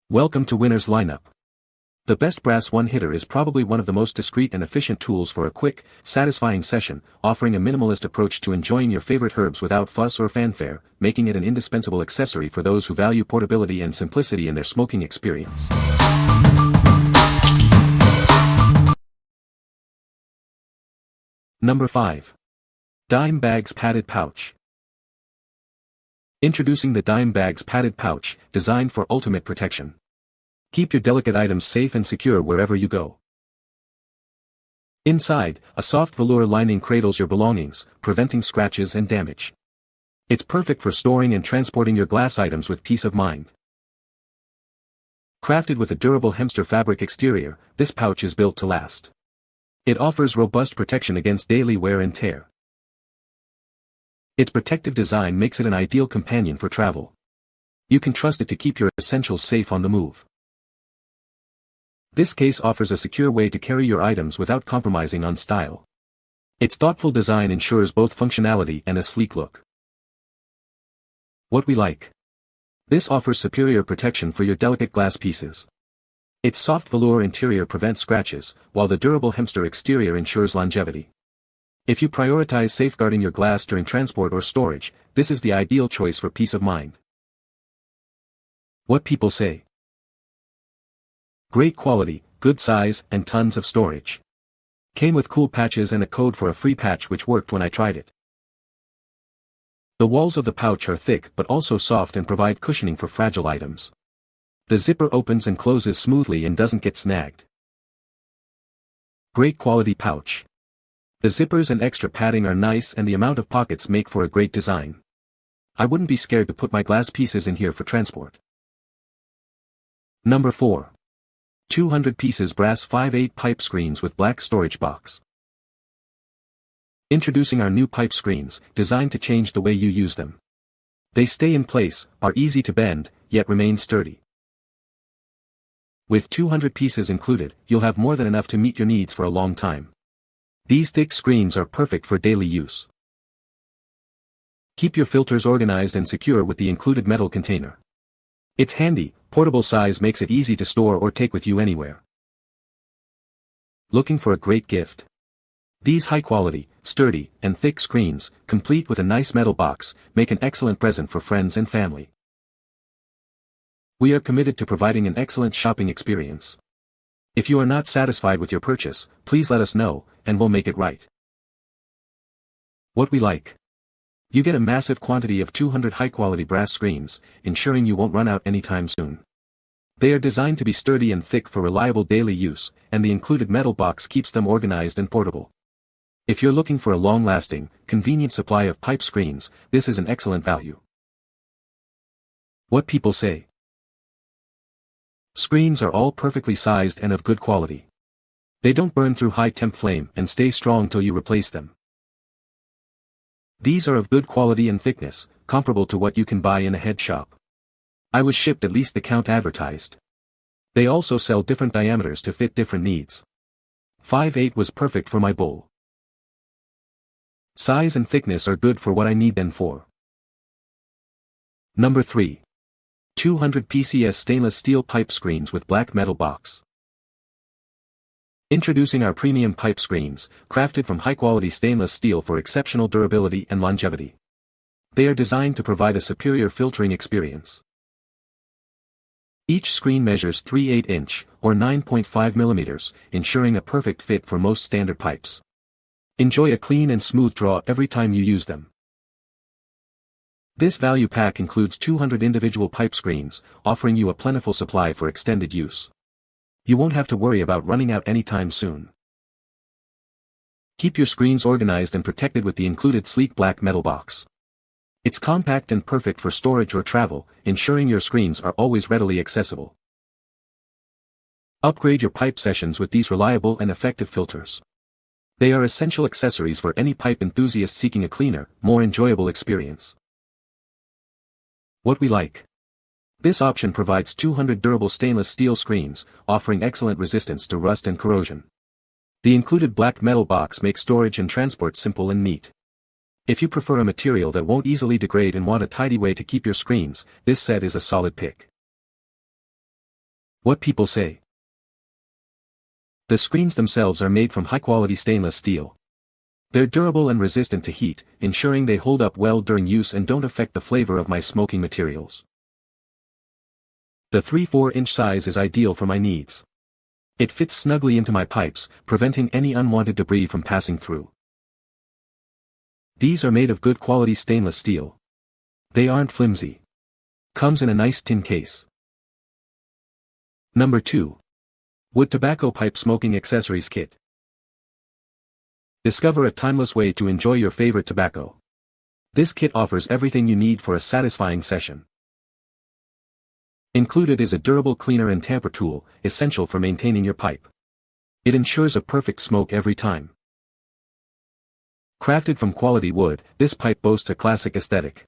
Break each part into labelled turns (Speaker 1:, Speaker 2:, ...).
Speaker 1: Welcome to Winner's Lineup. The best brass one-hitter is probably one of the most discreet and efficient tools for a quick, satisfying session, offering a minimalist approach to enjoying your favorite herbs without fuss or fanfare, making it an indispensable accessory for those who value portability and simplicity in their smoking experience. Number 5. Dime Bags Padded Pouch. Introducing the Dime Bags Padded Pouch, designed for ultimate protection. Keep your delicate items safe and secure wherever you go. Inside, a soft velour lining cradles your belongings, preventing scratches and damage. It's perfect for storing and transporting your glass items with peace of mind. Crafted with a durable hemster fabric exterior, this pouch is built to last. It offers robust protection against daily wear and tear. Its protective design makes it an ideal companion for travel. You can trust it to keep your essentials safe on the move. This case offers a secure way to carry your items without compromising on style. Its thoughtful design ensures both functionality and a sleek look. What we like. This offers superior protection for your delicate glass pieces. Its soft velour interior prevents scratches, while the durable hemster exterior ensures longevity. If you prioritize safeguarding your glass during transport or storage, this is the ideal choice for peace of mind. What people say. Great quality, good size, and tons of storage. Came with cool patches and a code for a free patch which worked when I tried it. The walls of the pouch are thick but also soft and provide cushioning for fragile items. The zipper opens and closes smoothly and doesn't get snagged. Great quality pouch. The zippers and extra padding are nice and the amount of pockets make for a great design. I wouldn't be scared to put my glass pieces in here for transport. Number 4. 200 pieces brass 5/8 pipe screens with black storage box. Introducing our new pipe screens, designed to change the way you use them. They stay in place, are easy to bend, yet remain sturdy. With 200 pieces included, you'll have more than enough to meet your needs for a long time. These thick screens are perfect for daily use. Keep your filters organized and secure with the included metal container. Its handy, portable size makes it easy to store or take with you anywhere. Looking for a great gift? These high-quality, sturdy, and thick screens, complete with a nice metal box, make an excellent present for friends and family. We are committed to providing an excellent shopping experience. If you are not satisfied with your purchase, please let us know, and we'll make it right. What we like. You get a massive quantity of 200 high-quality brass screens, ensuring you won't run out anytime soon. They are designed to be sturdy and thick for reliable daily use, and the included metal box keeps them organized and portable. If you're looking for a long-lasting, convenient supply of pipe screens, this is an excellent value. What people say. Screens are all perfectly sized and of good quality. They don't burn through high temp flame and stay strong till you replace them. These are of good quality and thickness, comparable to what you can buy in a head shop. I was shipped at least the count advertised. They also sell different diameters to fit different needs. 5/8 was perfect for my bowl. Size and thickness are good for what I need them for. Number 3. 200 PCS stainless steel pipe screens with black metal box. Introducing our premium pipe screens, crafted from high-quality stainless steel for exceptional durability and longevity. They are designed to provide a superior filtering experience. Each screen measures 3/8 inch, or 9.5 millimeters, ensuring a perfect fit for most standard pipes. Enjoy a clean and smooth draw every time you use them. This value pack includes 200 individual pipe screens, offering you a plentiful supply for extended use. You won't have to worry about running out anytime soon. Keep your screens organized and protected with the included sleek black metal box. It's compact and perfect for storage or travel, ensuring your screens are always readily accessible. Upgrade your pipe sessions with these reliable and effective filters. They are essential accessories for any pipe enthusiast seeking a cleaner, more enjoyable experience. What we like. This option provides 200 durable stainless steel screens, offering excellent resistance to rust and corrosion. The included black metal box makes storage and transport simple and neat. If you prefer a material that won't easily degrade and want a tidy way to keep your screens, this set is a solid pick. What people say. The screens themselves are made from high-quality stainless steel. They're durable and resistant to heat, ensuring they hold up well during use and don't affect the flavor of my smoking materials. The 3/4-inch size is ideal for my needs. It fits snugly into my pipes, preventing any unwanted debris from passing through. These are made of good quality stainless steel. They aren't flimsy. Comes in a nice tin case. Number 2. Wood Tobacco Pipe Smoking Accessories Kit. Discover a timeless way to enjoy your favorite tobacco. This kit offers everything you need for a satisfying session. Included is a durable cleaner and tamper tool, essential for maintaining your pipe. It ensures a perfect smoke every time. Crafted from quality wood, this pipe boasts a classic aesthetic.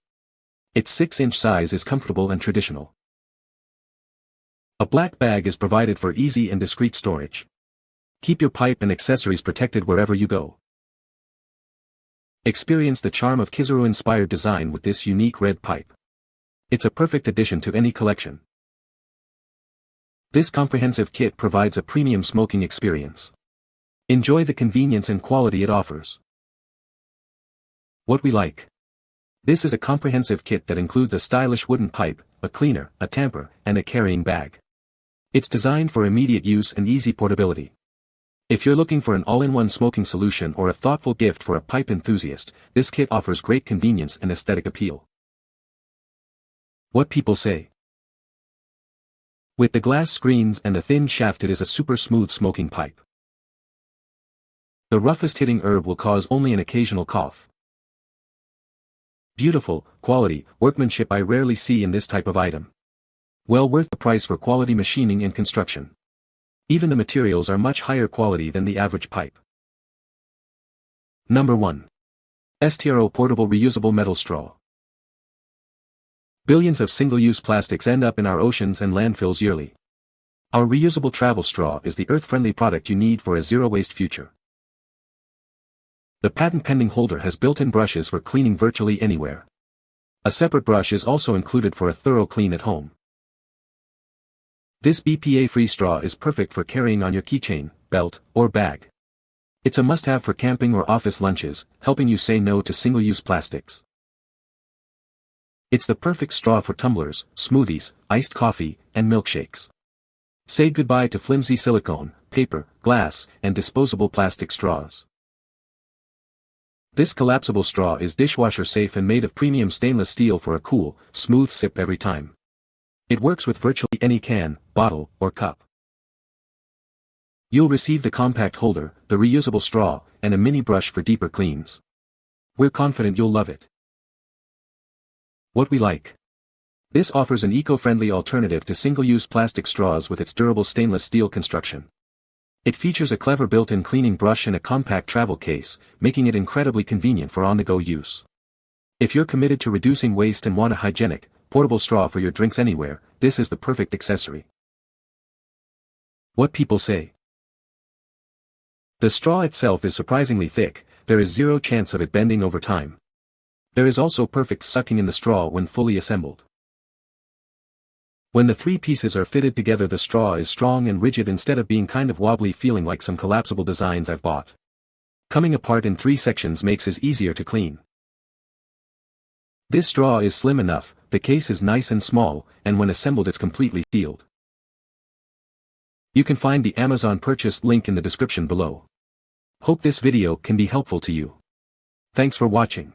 Speaker 1: Its 6-inch size is comfortable and traditional. A black bag is provided for easy and discreet storage. Keep your pipe and accessories protected wherever you go. Experience the charm of Kizaru-inspired design with this unique red pipe. It's a perfect addition to any collection. This comprehensive kit provides a premium smoking experience. Enjoy the convenience and quality it offers. What we like. This is a comprehensive kit that includes a stylish wooden pipe, a cleaner, a tamper, and a carrying bag. It's designed for immediate use and easy portability. If you're looking for an all-in-one smoking solution or a thoughtful gift for a pipe enthusiast, this kit offers great convenience and aesthetic appeal. What people say. With the glass screens and a thin shaft, it is a super smooth smoking pipe. The roughest hitting herb will cause only an occasional cough. Beautiful, quality, workmanship I rarely see in this type of item. Well worth the price for quality machining and construction. Even the materials are much higher quality than the average pipe. Number 1. STRO Portable Reusable Metal Straw. Billions of single-use plastics end up in our oceans and landfills yearly. Our reusable travel straw is the earth-friendly product you need for a zero-waste future. The patent-pending holder has built-in brushes for cleaning virtually anywhere. A separate brush is also included for a thorough clean at home. This BPA-free straw is perfect for carrying on your keychain, belt, or bag. It's a must-have for camping or office lunches, helping you say no to single-use plastics. It's the perfect straw for tumblers, smoothies, iced coffee, and milkshakes. Say goodbye to flimsy silicone, paper, glass, and disposable plastic straws. This collapsible straw is dishwasher safe and made of premium stainless steel for a cool, smooth sip every time. It works with virtually any can, bottle, or cup. You'll receive the compact holder, the reusable straw, and a mini brush for deeper cleans. We're confident you'll love it. What we like. This offers an eco-friendly alternative to single-use plastic straws with its durable stainless steel construction. It features a clever built-in cleaning brush and a compact travel case, making it incredibly convenient for on-the-go use. If you're committed to reducing waste and want a hygienic, portable straw for your drinks anywhere, this is the perfect accessory. What people say. The straw itself is surprisingly thick, there is zero chance of it bending over time. There is also perfect sucking in the straw when fully assembled. When the 3 pieces are fitted together, the straw is strong and rigid instead of being kind of wobbly, feeling like some collapsible designs I've bought. Coming apart in 3 sections makes it easier to clean. This straw is slim enough, the case is nice and small, and when assembled it's completely sealed. You can find the Amazon purchase link in the description below. Hope this video can be helpful to you. Thanks for watching.